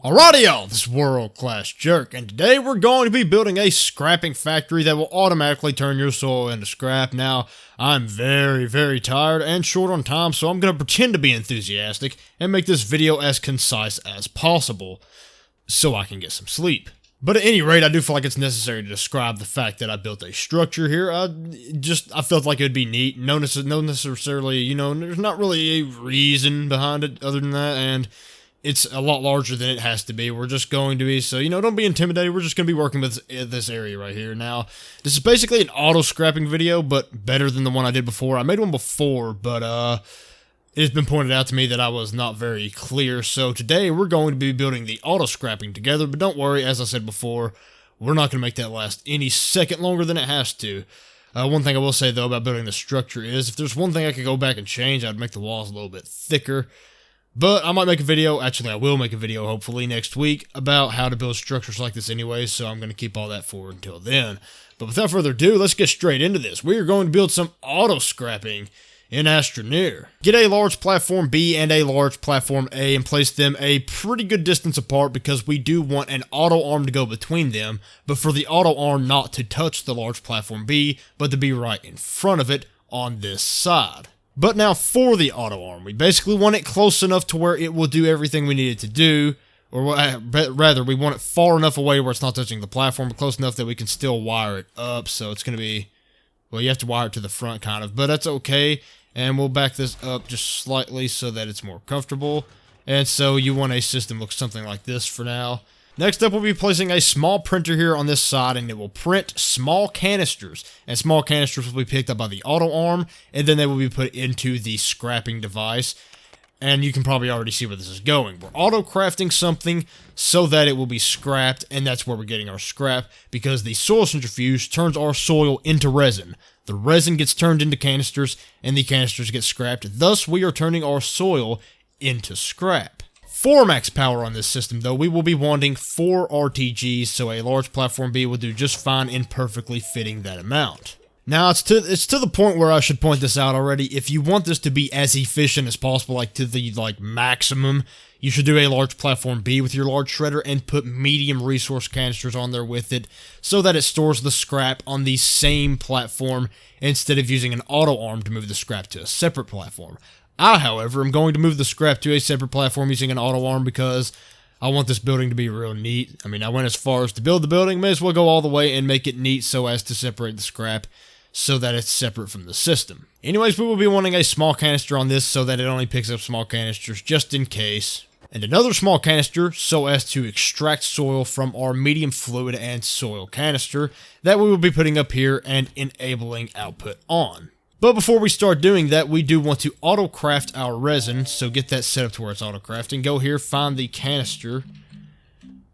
Alrighty y'all, this is World Class Jerk, and today we're going to be building a scrapping factory that will automatically turn your soil into scrap. Now, I'm very tired and short on time, so I'm going to pretend to be enthusiastic and make this video as concise as possible, so I can get some sleep. But at any rate, I do feel like it's necessary to describe the fact that I built a structure here. I felt like it would be neat. No necessarily, there's not really a reason behind it other than that, and it's a lot larger than it has to be. We're just going to be, so, don't be intimidated. We're just going to be working with this area right here. Now, this is basically an auto-scrapping video, but better than the one I did before. I made one before, but, it has been pointed out to me that I was not very clear. So today, we're going to be building the auto-scrapping together, but don't worry, as I said before, we're not going to make that last any second longer than it has to. One thing I will say, though, about building the structure is, if there's one thing I could go back and change, I'd make the walls a little bit thicker. But I might make a video, actually I will make a video hopefully next week about how to build structures like this anyway, so I'm going to keep all that forward until then. But without further ado, let's get straight into this. We are going to build some auto-scrapping in Astroneer. Get a large platform B and a large platform A and place them a pretty good distance apart because we do want an auto arm to go between them, but for the auto arm not to touch the large platform B, but to be right in front of it on this side. But now for the auto arm, we basically want it close enough to where it will do everything we need it to do, or rather, we want it far enough away where it's not touching the platform, but close enough that we can still wire it up, so it's going to be, well, you have to wire it to the front kind of, but that's okay, and we'll back this up just slightly so that it's more comfortable, and so you want a system that looks something like this for now. Next up, we'll be placing a small printer here on this side, and it will print small canisters. And small canisters will be picked up by the auto arm, and then they will be put into the scrapping device. And you can probably already see where this is going. We're auto-crafting something so that it will be scrapped, and that's where we're getting our scrap, because the soil centrifuge turns our soil into resin. The resin gets turned into canisters, and the canisters get scrapped. Thus, we are turning our soil into scrap. For max power on this system, though, we will be wanting 4 RTGs, so a large platform B will do just fine in perfectly fitting that amount. Now, it's to the point where I should point this out already. If you want this to be as efficient as possible, like to the maximum, you should do a large platform B with your large shredder and put medium resource canisters on there with it, so that it stores the scrap on the same platform instead of using an auto arm to move the scrap to a separate platform. I, however, am going to move the scrap to a separate platform using an auto arm because I want this building to be real neat. I mean, I went as far as to build the building, may as well go all the way and make it neat so as to separate the scrap so that it's separate from the system. Anyways, we will be wanting a small canister on this so that it only picks up small canisters just in case. And another small canister so as to extract soil from our medium fluid and soil canister that we will be putting up here and enabling output on. But before we start doing that, we do want to auto-craft our resin, so get that set up to where it's auto-crafting. Go here, find the canister,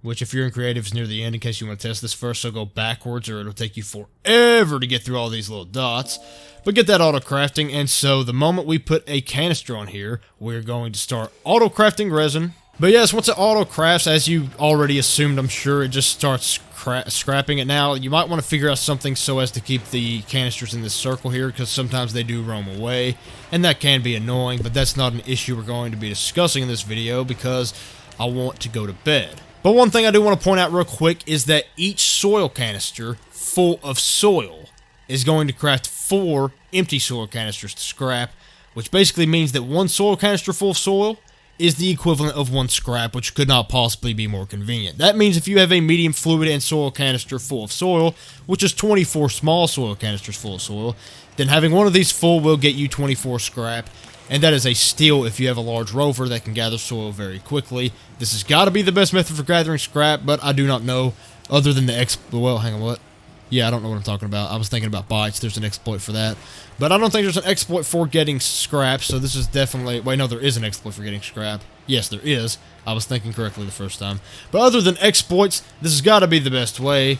which if you're in creative is near the end in case you want to test this first, so go backwards or it'll take you forever to get through all these little dots. But get that auto-crafting, and so the moment we put a canister on here, we're going to start auto-crafting resin. But yes, once it auto-crafts, as you already assumed, I'm sure, it just starts scrapping it. Now, you might want to figure out something so as to keep the canisters in this circle here, because sometimes they do roam away, and that can be annoying, but that's not an issue we're going to be discussing in this video, because I want to go to bed. But one thing I do want to point out real quick is that each soil canister full of soil is going to craft 4 empty soil canisters to scrap, which basically means that one soil canister full of soil is the equivalent of 1 scrap, which could not possibly be more convenient. That means if you have a medium fluid and soil canister full of soil, which is 24 small soil canisters full of soil, then having one of these full will get you 24 scrap, and that is a steal if you have a large rover that can gather soil very quickly. This has got to be the best method for gathering scrap, but I do not know, other than the well, hang on, what? Yeah, I don't know what I'm talking about. I was thinking about bytes. There's an exploit for that. But I don't think there's an exploit for getting scrap, so this is definitely... Wait, no, there is an exploit for getting scrap. Yes, there is. I was thinking correctly the first time. But other than exploits, this has got to be the best way.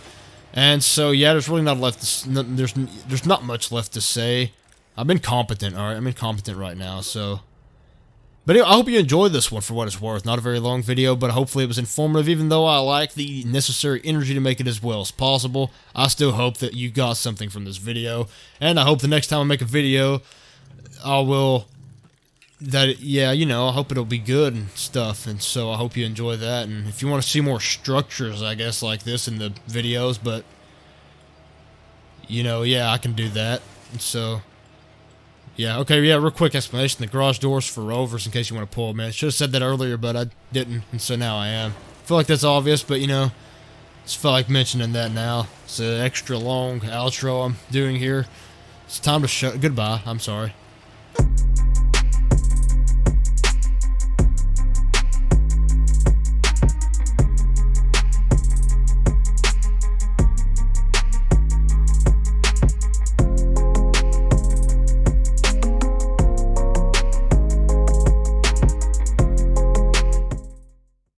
And so, yeah, there's really not left to... There's not much left to say. I'm incompetent, alright? I'm incompetent right now, so... But anyway, I hope you enjoyed this one for what it's worth. Not a very long video, but hopefully it was informative, even though I like the necessary energy to make it as well as possible. I still hope that you got something from this video, and I hope the next time I make a video, I will that, yeah, you know, I hope it'll be good and stuff, and so I hope you enjoy that. And if you want to see more structures, I guess, like this in the videos, but, you know, yeah, I can do that. And so, yeah, okay, yeah, real quick explanation. The garage doors for rovers, in case you want to pull them in. I should have said that earlier, but I didn't, and so now I am. I feel like that's obvious, but, you know, just felt like mentioning that now. It's an extra long outro I'm doing here. It's time to shut. Goodbye. I'm sorry.